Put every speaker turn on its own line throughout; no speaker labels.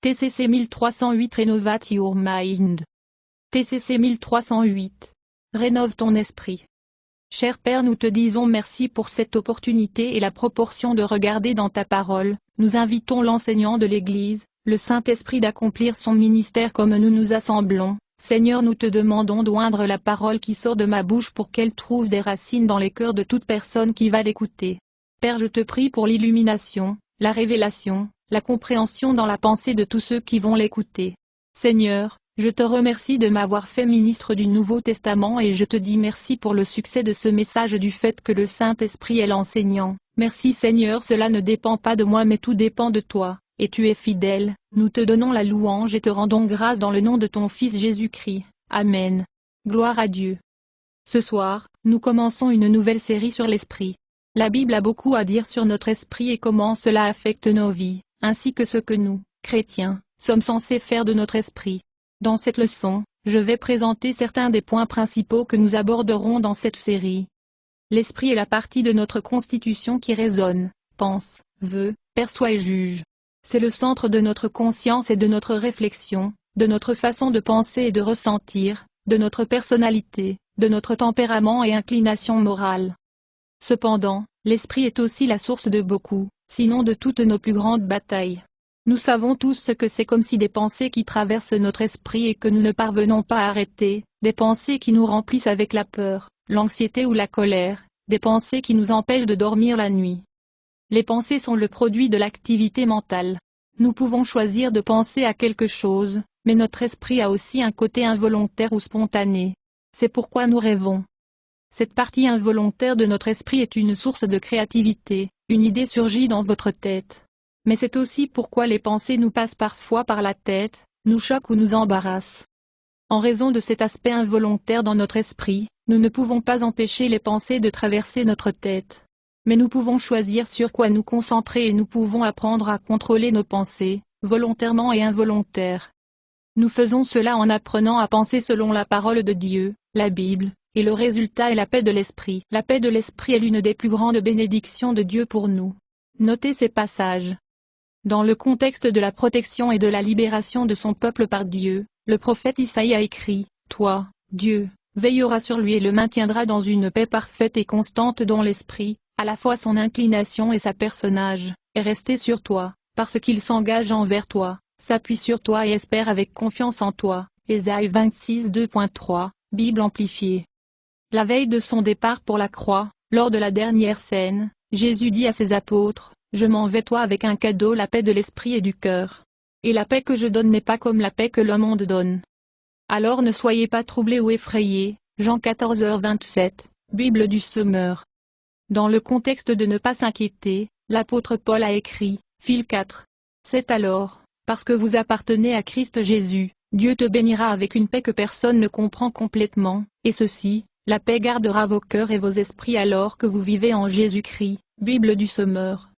TCC 1308 Renovate your mind. TCC 1308. Rénove ton esprit. Cher Père, nous te disons merci pour cette opportunité et la proportion de regarder dans ta parole. Nous invitons l'enseignant de l'Église, le Saint-Esprit, d'accomplir son ministère comme nous nous assemblons. Seigneur, nous te demandons d'oindre la parole qui sort de ma bouche pour qu'elle trouve des racines dans les cœurs de toute personne qui va l'écouter. Père, je te prie pour l'illumination, la révélation, la compréhension dans la pensée de tous ceux qui vont l'écouter. Seigneur, je te remercie de m'avoir fait ministre du Nouveau Testament et je te dis merci pour le succès de ce message du fait que le Saint-Esprit est l'enseignant. Merci Seigneur, cela ne dépend pas de moi mais tout dépend de toi, et tu es fidèle. Nous te donnons la louange et te rendons grâce dans le nom de ton Fils Jésus-Christ. Amen. Gloire à Dieu. Ce soir, nous commençons une nouvelle série sur l'esprit. La Bible a beaucoup à dire sur notre esprit et comment cela affecte nos vies, ainsi que ce que nous, chrétiens, sommes censés faire de notre esprit. Dans cette leçon, je vais présenter certains des points principaux que nous aborderons dans cette série. L'esprit est la partie de notre constitution qui raisonne, pense, veut, perçoit et juge. C'est le centre de notre conscience et de notre réflexion, de notre façon de penser et de ressentir, de notre personnalité, de notre tempérament et inclination morale. Cependant, l'esprit est aussi la source de beaucoup, sinon de toutes nos plus grandes batailles. Nous savons tous ce que c'est, comme si des pensées qui traversent notre esprit et que nous ne parvenons pas à arrêter, des pensées qui nous remplissent avec la peur, l'anxiété ou la colère, des pensées qui nous empêchent de dormir la nuit. Les pensées sont le produit de l'activité mentale. Nous pouvons choisir de penser à quelque chose, mais notre esprit a aussi un côté involontaire ou spontané. C'est pourquoi nous rêvons. Cette partie involontaire de notre esprit est une source de créativité, une idée surgit dans votre tête. Mais c'est aussi pourquoi les pensées nous passent parfois par la tête, nous choquent ou nous embarrassent. En raison de cet aspect involontaire dans notre esprit, nous ne pouvons pas empêcher les pensées de traverser notre tête. Mais nous pouvons choisir sur quoi nous concentrer et nous pouvons apprendre à contrôler nos pensées, volontairement et involontaires. Nous faisons cela en apprenant à penser selon la parole de Dieu, la Bible, et le résultat est la paix de l'esprit. La paix de l'esprit est l'une des plus grandes bénédictions de Dieu pour nous. Notez ces passages. Dans le contexte de la protection et de la libération de son peuple par Dieu, le prophète Isaïe a écrit, « Toi, Dieu, veillera sur lui et le maintiendra dans une paix parfaite et constante dont l'esprit, à la fois son inclination et sa personnage, est resté sur toi, parce qu'il s'engage envers toi, s'appuie sur toi et espère avec confiance en toi. » Ésaïe 26 2.3, Bible amplifiée. La veille de son départ pour la croix, lors de la dernière scène, Jésus dit à ses apôtres, « Je m'en vais toi avec un cadeau, la paix de l'esprit et du cœur. Et la paix que je donne n'est pas comme la paix que le monde donne. Alors ne soyez pas troublés ou effrayés. » Jean 14h27, Bible du Semeur. Dans le contexte de ne pas s'inquiéter, l'apôtre Paul a écrit, Phil 4. C'est alors, parce que vous appartenez à Christ Jésus, Dieu te bénira avec une paix que personne ne comprend complètement, et ceci, la paix gardera vos cœurs et vos esprits alors que vous vivez en Jésus-Christ. Bible du Semeur.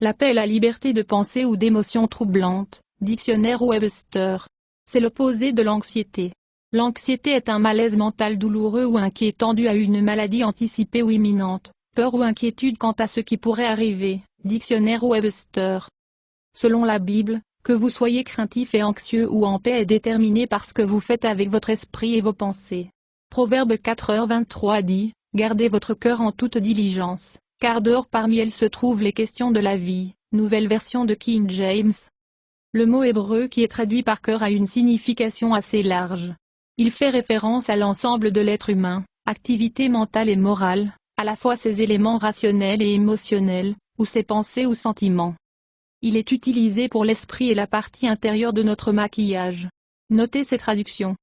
La paix est la liberté de pensée ou d'émotions troublantes, dictionnaire Webster. C'est l'opposé de l'anxiété. L'anxiété est un malaise mental douloureux ou inquiétant dû à une maladie anticipée ou imminente, peur ou inquiétude quant à ce qui pourrait arriver, dictionnaire Webster. Selon la Bible, que vous soyez craintif et anxieux ou en paix est déterminé par ce que vous faites avec votre esprit et vos pensées. Proverbe 4h23 dit, « Gardez votre cœur en toute diligence, car dehors parmi elles se trouvent les questions de la vie. » Nouvelle version de King James. Le mot hébreu qui est traduit par cœur a une signification assez large. Il fait référence à l'ensemble de l'être humain, activité mentale et morale, à la fois ses éléments rationnels et émotionnels, ou ses pensées ou sentiments. Il est utilisé pour l'esprit et la partie intérieure de notre maquillage. Notez ces traductions.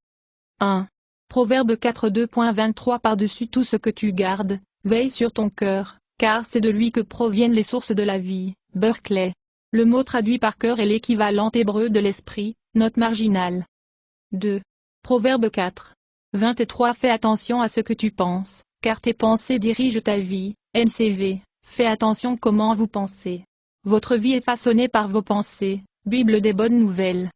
1. Proverbe 4 2.23 Par-dessus tout ce que tu gardes, veille sur ton cœur, car c'est de lui que proviennent les sources de la vie. Berkeley. Le mot traduit par cœur est l'équivalent hébreu de l'esprit, note marginale. 2. Proverbe 4. 23 Fais attention à ce que tu penses, car tes pensées dirigent ta vie. NCV. Fais attention comment vous pensez. Votre vie est façonnée par vos pensées. Bible des bonnes nouvelles.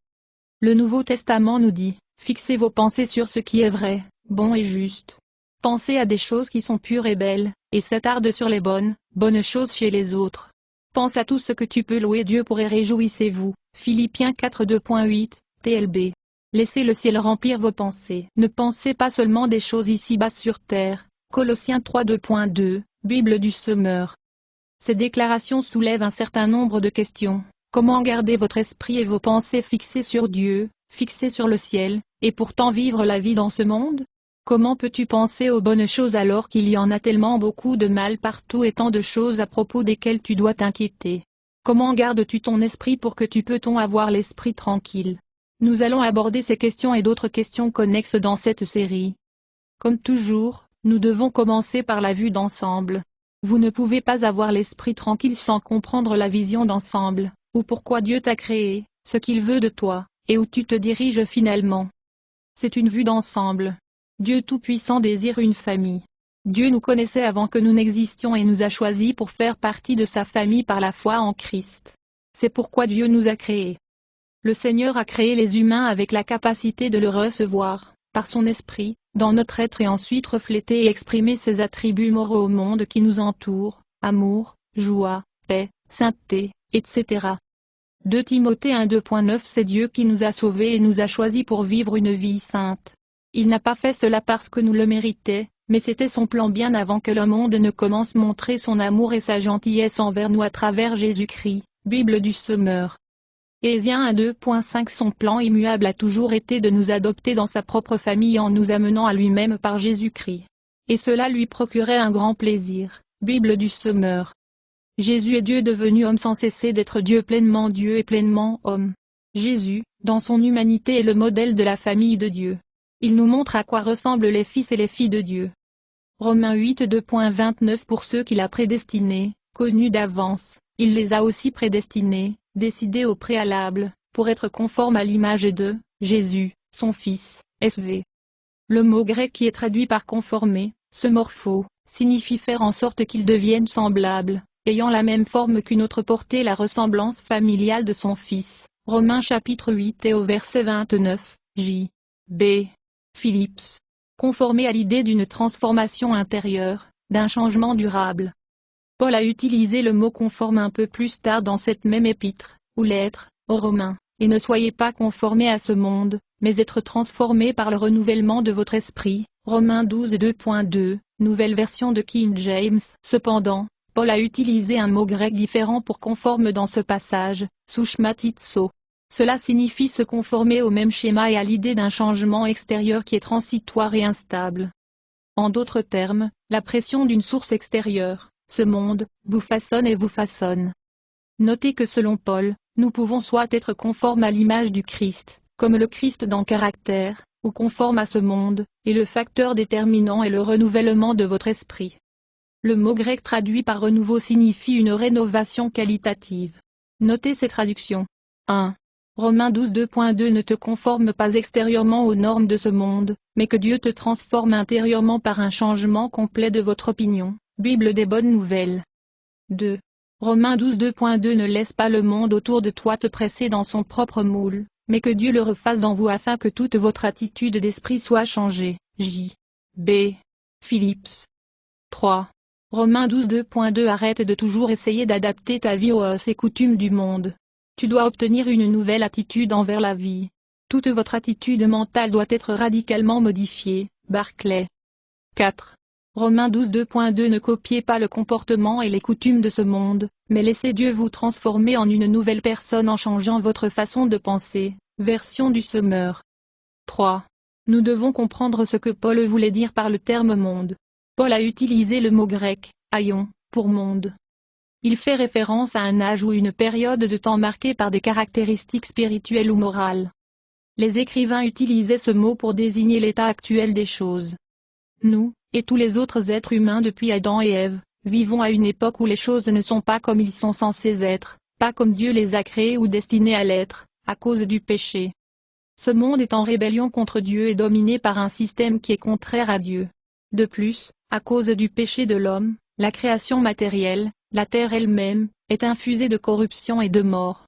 Le Nouveau Testament nous dit, fixez vos pensées sur ce qui est vrai, bon et juste. Pensez à des choses qui sont pures et belles, et s'attarde sur les bonnes choses chez les autres. Pense à tout ce que tu peux louer Dieu pour et réjouissez-vous. Philippiens 4 2.8, TLB. Laissez le ciel remplir vos pensées. Ne pensez pas seulement des choses ici-bas sur terre. Colossiens 3 2.2, Bible du Semeur. Ces déclarations soulèvent un certain nombre de questions. Comment garder votre esprit et vos pensées fixés sur Dieu, fixés sur le ciel, et pourtant vivre la vie dans ce monde? Comment peux-tu penser aux bonnes choses alors qu'il y en a tellement beaucoup de mal partout et tant de choses à propos desquelles tu dois t'inquiéter? Comment gardes-tu ton esprit pour que tu peux-on avoir l'esprit tranquille? Nous allons aborder ces questions et d'autres questions connexes dans cette série. Comme toujours, nous devons commencer par la vue d'ensemble. Vous ne pouvez pas avoir l'esprit tranquille sans comprendre la vision d'ensemble, ou pourquoi Dieu t'a créé, ce qu'il veut de toi, et où tu te diriges finalement. C'est une vue d'ensemble. Dieu Tout-Puissant désire une famille. Dieu nous connaissait avant que nous n'existions et nous a choisis pour faire partie de sa famille par la foi en Christ. C'est pourquoi Dieu nous a créés. Le Seigneur a créé les humains avec la capacité de le recevoir, par son esprit, dans notre être et ensuite refléter et exprimer ses attributs moraux au monde qui nous entoure, amour, joie, paix, sainteté, etc. 2 Timothée 1 2.9 C'est Dieu qui nous a sauvés et nous a choisis pour vivre une vie sainte. Il n'a pas fait cela parce que nous le méritions, mais c'était son plan bien avant que le monde ne commence montrer son amour et sa gentillesse envers nous à travers Jésus-Christ, Bible du Semeur. Éphésiens 1 2.5 Son plan immuable a toujours été de nous adopter dans sa propre famille en nous amenant à lui-même par Jésus-Christ. Et cela lui procurait un grand plaisir, Bible du Semeur. Jésus est Dieu devenu homme sans cesser d'être Dieu et pleinement homme. Jésus, dans son humanité est le modèle de la famille de Dieu. Il nous montre à quoi ressemblent les fils et les filles de Dieu. Romains 8 2.29 Pour ceux qu'il a prédestinés, connus d'avance, il les a aussi prédestinés, décidés au préalable, pour être conformes à l'image de Jésus, son Fils, SV. Le mot grec qui est traduit par conformer, se morpho, signifie faire en sorte qu'ils deviennent semblables, ayant la même forme qu'une autre portée la ressemblance familiale de son Fils. Romains chapitre 8 et au verset 29, J. B. Phillips. Conformer à l'idée d'une transformation intérieure, d'un changement durable. Paul a utilisé le mot conforme un peu plus tard dans cette même épître, ou lettre, aux Romains, et ne soyez pas conformés à ce monde, mais être transformés par le renouvellement de votre esprit, Romains 12 2.2, nouvelle version de King James. Cependant, Paul a utilisé un mot grec différent pour conforme dans ce passage, souchmatitso. Cela signifie se conformer au même schéma et à l'idée d'un changement extérieur qui est transitoire et instable. En d'autres termes, la pression d'une source extérieure, ce monde, vous façonne et vous façonne. Notez que selon Paul, nous pouvons soit être conformes à l'image du Christ, comme le Christ dans caractère, ou conformes à ce monde, et le facteur déterminant est le renouvellement de votre esprit. Le mot grec traduit par renouveau signifie une rénovation qualitative. Notez ces traductions. 1. Romains 12 2.2 Ne te conforme pas extérieurement aux normes de ce monde, mais que Dieu te transforme intérieurement par un changement complet de votre opinion. Bible des bonnes nouvelles. 2. Romains 12 2.2 Ne laisse pas le monde autour de toi te presser dans son propre moule, mais que Dieu le refasse dans vous afin que toute votre attitude d'esprit soit changée. J. B. Phillips. 3. Romains 12 2.2 Arrête de toujours essayer d'adapter ta vie aux us et coutumes du monde. Tu dois obtenir une nouvelle attitude envers la vie. Toute votre attitude mentale doit être radicalement modifiée. Barclay. 4. Romains 12 2.2 Ne copiez pas le comportement et les coutumes de ce monde, mais laissez Dieu vous transformer en une nouvelle personne en changeant votre façon de penser. Version du Semeur. 3. Nous devons comprendre ce que Paul voulait dire par le terme monde. Paul a utilisé le mot grec, aion, pour monde. Il fait référence à un âge ou une période de temps marquée par des caractéristiques spirituelles ou morales. Les écrivains utilisaient ce mot pour désigner l'état actuel des choses. Nous, et tous les autres êtres humains depuis Adam et Ève, vivons à une époque où les choses ne sont pas comme ils sont censés être, pas comme Dieu les a créées ou destinées à l'être, à cause du péché. Ce monde est en rébellion contre Dieu et dominé par un système qui est contraire à Dieu. De plus, à cause du péché de l'homme, la création matérielle, la terre elle-même, est infusée de corruption et de mort.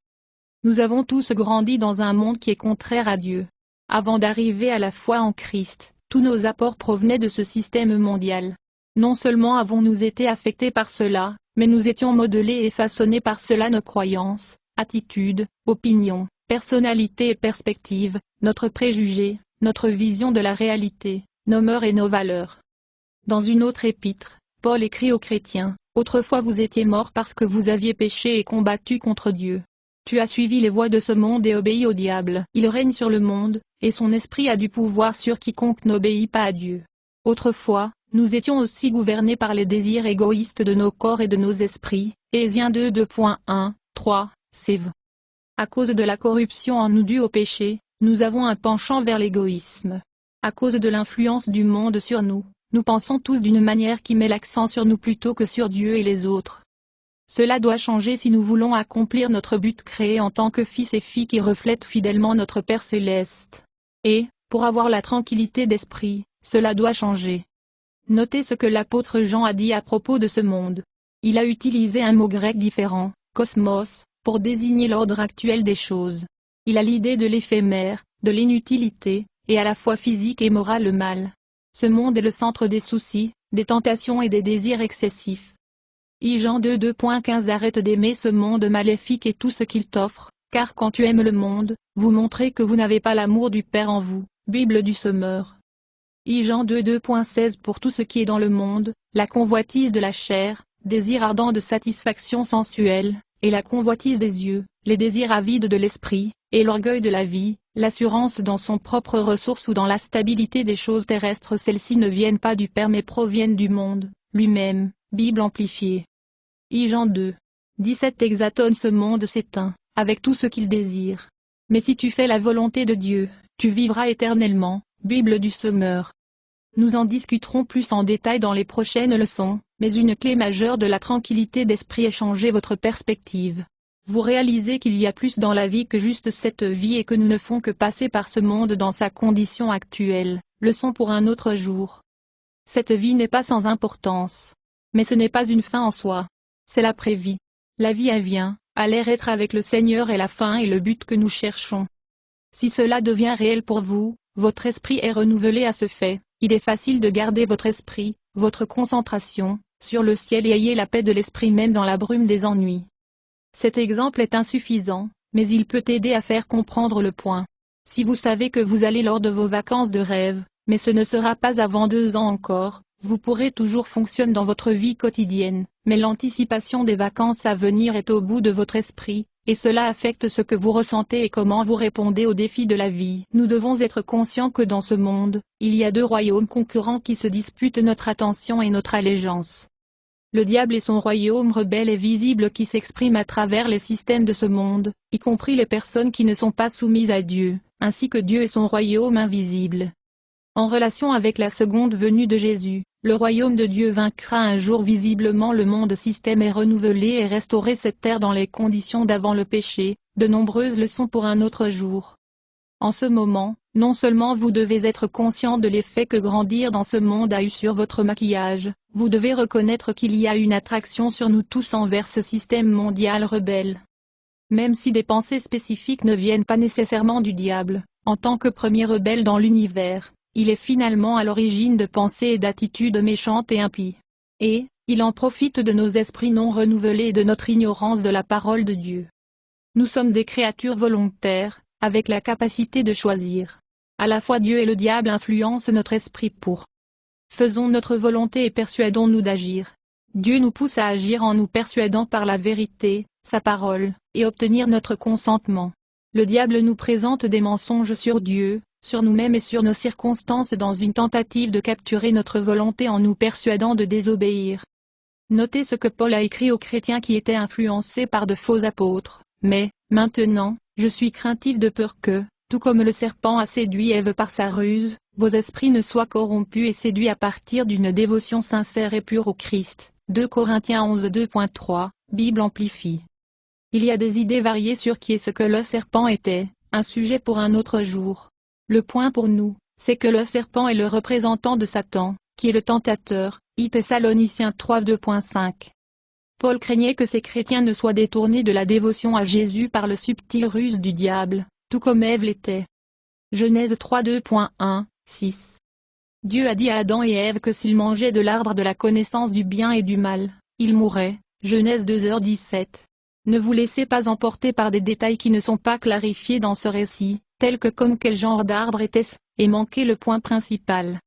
Nous avons tous grandi dans un monde qui est contraire à Dieu. Avant d'arriver à la foi en Christ, tous nos apports provenaient de ce système mondial. Non seulement avons-nous été affectés par cela, Mais nous étions modelés et façonnés par cela nos croyances, attitudes, opinions, personnalités et perspectives, notre préjugé, notre vision de la réalité, nos mœurs et nos valeurs. Dans une autre épître, Paul écrit aux chrétiens, « Autrefois vous étiez morts parce que vous aviez péché et combattu contre Dieu. Tu as suivi les voies de ce monde et obéi au diable. Il règne sur le monde, et son esprit a du pouvoir sur quiconque n'obéit pas à Dieu. Autrefois, nous étions aussi gouvernés par les désirs égoïstes de nos corps et de nos esprits. » Éphésiens 2:1, 3, Sève. À cause de la corruption en nous due au péché, nous avons un penchant vers l'égoïsme. À cause de l'influence du monde sur nous, nous pensons tous d'une manière qui met l'accent sur nous plutôt que sur Dieu et les autres. Cela doit changer si nous voulons accomplir notre but créé en tant que fils et filles qui reflètent fidèlement notre Père céleste. Et, pour avoir la tranquillité d'esprit, cela doit changer. Notez ce que l'apôtre Jean a dit à propos de ce monde. Il a utilisé un mot grec différent, cosmos, pour désigner l'ordre actuel des choses. Il a l'idée de l'éphémère, de l'inutilité, et à la fois physique et moral le mal. Ce monde est le centre des soucis, des tentations et des désirs excessifs. Jean 2:15 Arrête d'aimer ce monde maléfique et tout ce qu'il t'offre, car quand tu aimes le monde, vous montrez que vous n'avez pas l'amour du Père en vous. Bible du Semeur. Jean 2:16 Pour tout ce qui est dans le monde, la convoitise de la chair, désir ardent de satisfaction sensuelle, et la convoitise des yeux, les désirs avides de l'esprit, et l'orgueil de la vie, l'assurance dans son propre ressource ou dans la stabilité des choses terrestres, celles-ci ne viennent pas du Père mais proviennent du monde, lui-même. Bible amplifiée. Jean 2:17 Exatonne ce monde s'éteint, avec tout ce qu'il désire. Mais si tu fais la volonté de Dieu, tu vivras éternellement. Bible du Semeur. Nous en discuterons plus en détail dans les prochaines leçons, mais une clé majeure de la tranquillité d'esprit est changer votre perspective. Vous réalisez qu'il y a plus dans la vie que juste cette vie et que nous ne font que passer par ce monde dans sa condition actuelle, leçon pour un autre jour. Cette vie n'est pas sans importance. Mais ce n'est pas une fin en soi. C'est l'après-vie. La vie vient, à l'air être avec le Seigneur est la fin et le but que nous cherchons. Si cela devient réel pour vous, votre esprit est renouvelé à ce fait, il est facile de garder votre esprit, votre concentration, sur le ciel et ayez la paix de l'esprit même dans la brume des ennuis. Cet exemple est insuffisant, mais il peut aider à faire comprendre le point. Si vous savez que vous allez lors de vos vacances de rêve, mais ce ne sera pas avant 2 ans encore, vous pourrez toujours fonctionner dans votre vie quotidienne, mais l'anticipation des vacances à venir est au bout de votre esprit, et cela affecte ce que vous ressentez et comment vous répondez aux défis de la vie. Nous devons être conscients que dans ce monde, il y a 2 royaumes concurrents qui se disputent notre attention et notre allégeance. Le diable et son royaume rebelle et visible qui s'exprime à travers les systèmes de ce monde, y compris les personnes qui ne sont pas soumises à Dieu, ainsi que Dieu et son royaume invisible. En relation avec la seconde venue de Jésus, le royaume de Dieu vaincra un jour visiblement le monde système est renouvelé et restaurer cette terre dans les conditions d'avant le péché, de nombreuses leçons pour un autre jour. En ce moment, non seulement vous devez être conscient de l'effet que grandir dans ce monde a eu sur votre maquillage, vous devez reconnaître qu'il y a une attraction sur nous tous envers ce système mondial rebelle. Même si des pensées spécifiques ne viennent pas nécessairement du diable, en tant que premier rebelle dans l'univers, il est finalement à l'origine de pensées et d'attitudes méchantes et impies. Et, il en profite de nos esprits non renouvelés et de notre ignorance de la parole de Dieu. Nous sommes des créatures volontaires, avec la capacité de choisir. À la fois Dieu et le diable influencent notre esprit pour. Faisons notre volonté et persuadons-nous d'agir. Dieu nous pousse à agir en nous persuadant par la vérité, sa parole, et obtenir notre consentement. Le diable nous présente des mensonges sur Dieu, sur nous-mêmes et sur nos circonstances dans une tentative de capturer notre volonté en nous persuadant de désobéir. Notez ce que Paul a écrit aux chrétiens qui étaient influencés par de faux apôtres, mais, maintenant, je suis craintif de peur que, tout comme le serpent a séduit Ève par sa ruse, vos esprits ne soient corrompus et séduits à partir d'une dévotion sincère et pure au Christ. 2 Corinthiens 11 2.3, Bible amplifiée. Il y a des idées variées sur qui est ce que le serpent était, un sujet pour un autre jour. Le point pour nous, c'est que le serpent est le représentant de Satan, qui est le tentateur, Thessaloniciens 3 2.5. Paul craignait que ces chrétiens ne soient détournés de la dévotion à Jésus par le subtil ruse du diable, tout comme Ève l'était. Genèse 3 2.1, 6. Dieu a dit à Adam et Ève que s'ils mangeaient de l'arbre de la connaissance du bien et du mal, ils mourraient. Genèse 2h17. Ne vous laissez pas emporter par des détails qui ne sont pas clarifiés dans ce récit, tels que comme quel genre d'arbre était-ce, et manquer le point principal.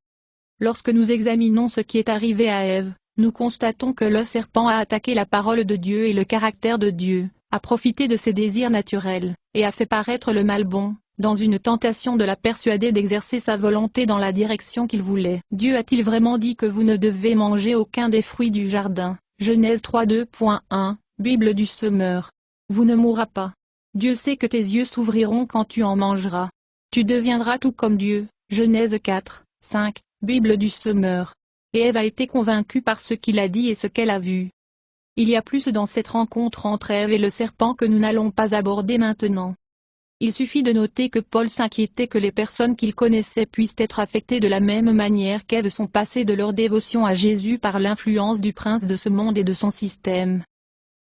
Lorsque nous examinons ce qui est arrivé à Ève, nous constatons que le serpent a attaqué la parole de Dieu et le caractère de Dieu, a profité de ses désirs naturels, et a fait paraître le mal bon, dans une tentation de la persuader d'exercer sa volonté dans la direction qu'il voulait. Dieu a-t-il vraiment dit que vous ne devez manger aucun des fruits du jardin? Genèse 3:2.1, Bible du semeur. Vous ne mourras pas. Dieu sait que tes yeux s'ouvriront quand tu en mangeras. Tu deviendras tout comme Dieu. Genèse 4:5, Bible du semeur. Et Ève a été convaincue par ce qu'il a dit et ce qu'elle a vu. Il y a plus dans cette rencontre entre Ève et le serpent que nous n'allons pas aborder maintenant. Il suffit de noter que Paul s'inquiétait que les personnes qu'il connaissait puissent être affectées de la même manière qu'Ève sont passées de leur dévotion à Jésus par l'influence du prince de ce monde et de son système.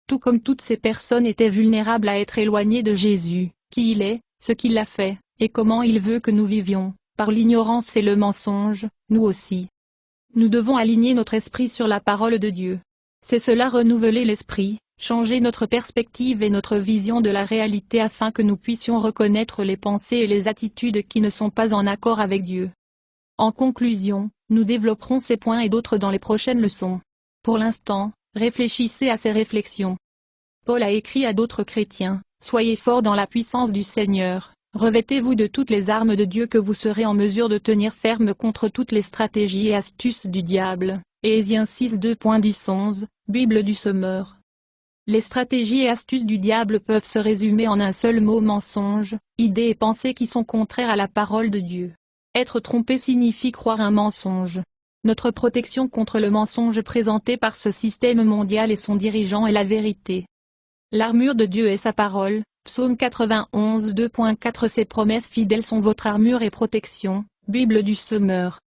Tout comme toutes ces personnes étaient vulnérables à être éloignées de Jésus, qui il est, ce qu'il a fait, et comment il veut que nous vivions, par l'ignorance et le mensonge, nous aussi. Nous devons aligner notre esprit sur la parole de Dieu. C'est cela renouveler l'esprit, changer notre perspective et notre vision de la réalité afin que nous puissions reconnaître les pensées et les attitudes qui ne sont pas en accord avec Dieu. En conclusion, nous développerons ces points et d'autres dans les prochaines leçons. Pour l'instant, réfléchissez à ces réflexions. Paul a écrit à d'autres chrétiens, « Soyez forts dans la puissance du Seigneur, revêtez-vous de toutes les armes de Dieu que vous serez en mesure de tenir ferme contre toutes les stratégies et astuces du diable. » Éphésiens 6:2.10-11, Bible du semeur. Les stratégies et astuces du diable peuvent se résumer en un seul mot: mensonge, idées et pensées qui sont contraires à la parole de Dieu. Être trompé signifie croire un mensonge. Notre protection contre le mensonge présenté par ce système mondial et son dirigeant est la vérité. L'armure de Dieu est sa parole, Psaume 91 2.4. Ses promesses fidèles sont votre armure et protection, Bible du semeur.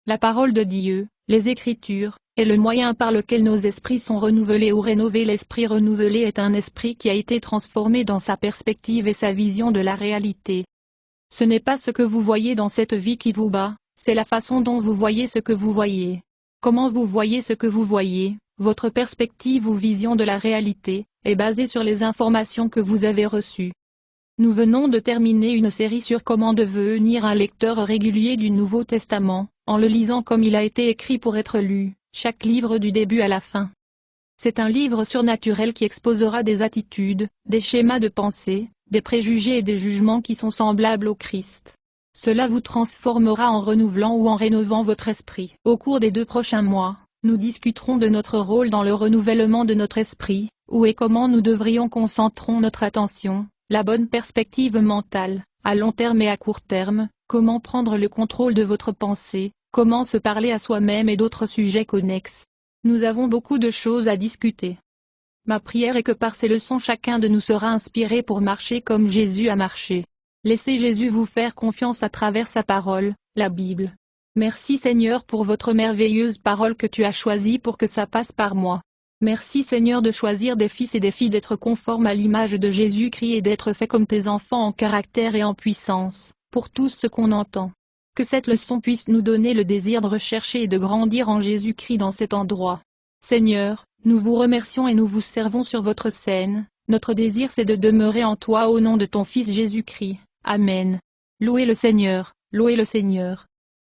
La parole de Dieu, les Écritures, est le moyen par lequel nos esprits sont renouvelés ou rénovés. L'esprit renouvelé est un esprit qui a été transformé dans sa perspective et sa vision de la réalité. Ce n'est pas ce que vous voyez dans cette vie qui vous bat, c'est la façon dont vous voyez ce que vous voyez. Comment vous voyez ce que vous voyez, votre perspective ou vision de la réalité, est basée sur les informations que vous avez reçues. Nous venons de terminer une série sur comment devenir un lecteur régulier du Nouveau Testament, en le lisant comme il a été écrit pour être lu, chaque livre du début à la fin. C'est un livre surnaturel qui exposera des attitudes, des schémas de pensée, des préjugés et des jugements qui sont semblables au Christ. Cela vous transformera en renouvelant ou en rénovant votre esprit. Au cours des 2 prochains mois, nous discuterons de notre rôle dans le renouvellement de notre esprit, où et comment nous devrions concentrer notre attention, la bonne perspective mentale, à long terme et à court terme, comment prendre le contrôle de votre pensée, comment se parler à soi-même et d'autres sujets connexes. Nous avons beaucoup de choses à discuter. Ma prière est que par ces leçons chacun de nous sera inspiré pour marcher comme Jésus a marché. Laissez Jésus vous faire confiance à travers sa parole, la Bible. Merci Seigneur pour votre merveilleuse parole que tu as choisie pour que ça passe par moi. Merci Seigneur de choisir des fils et des filles d'être conformes à l'image de Jésus-Christ et d'être faits comme tes enfants en caractère et en puissance, pour tout ce qu'on entend. Que cette leçon puisse nous donner le désir de rechercher et de grandir en Jésus-Christ dans cet endroit. Seigneur, nous vous remercions et nous vous servons sur votre scène, notre désir c'est de demeurer en toi au nom de ton Fils Jésus-Christ. Amen. Louez le Seigneur, louez le Seigneur.